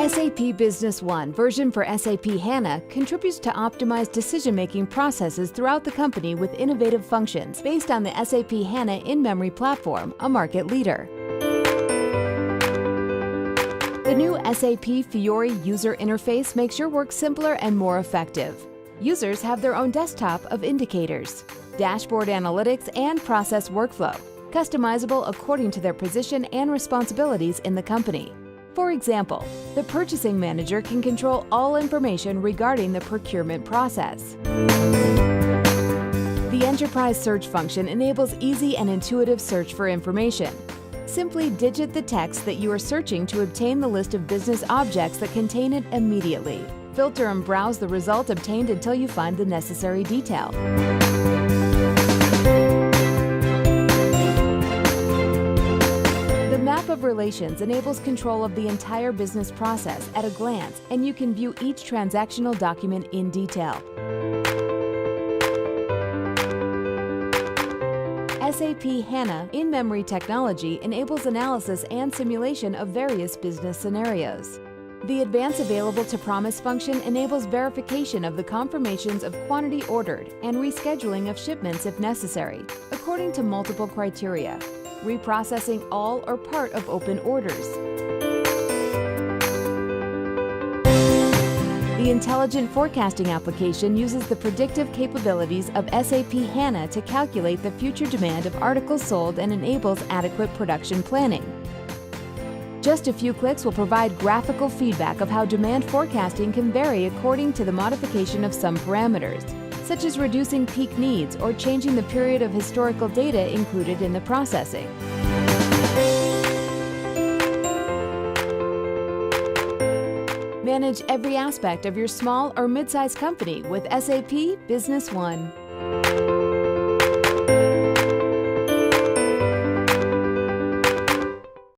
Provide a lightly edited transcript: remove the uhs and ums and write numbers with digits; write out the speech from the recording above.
SAP Business One version for SAP Hana contributes to optimize decision-making processes throughout the company with innovative functions based on the SAP Hana in-memory platform, a market leader. The new SAP Fiori user interface makes your work simpler and more effective. Users have their own desktop of indicators, dashboard analytics, and process workflow, customizable according to their position and responsibilities in the company. For example, the purchasing manager can control all information regarding the procurement process. The enterprise search function enables easy and intuitive search for information. Simply digit the text that you are searching to obtain the list of business objects that contain it immediately. Filter and browse the result obtained until you find the necessary detail. The map of relations enables control of the entire business process at a glance, and you can view each transactional document in detail. SAP Hana in-memory technology enables analysis and simulation of various business scenarios. The Advance Available to Promise function enables verification of the confirmations of quantity ordered and rescheduling of shipments if necessary, according to multiple criteria, reprocessing all or part of open orders. The Intelligent Forecasting application uses the predictive capabilities of SAP Hana to calculate the future demand of articles sold and enables adequate production planning. Just a few clicks will provide graphical feedback of how demand forecasting can vary according to the modification of some parameters, such as reducing peak needs or changing the period of historical data included in the processing. Manage every aspect of your small or mid-sized company with SAP Business One.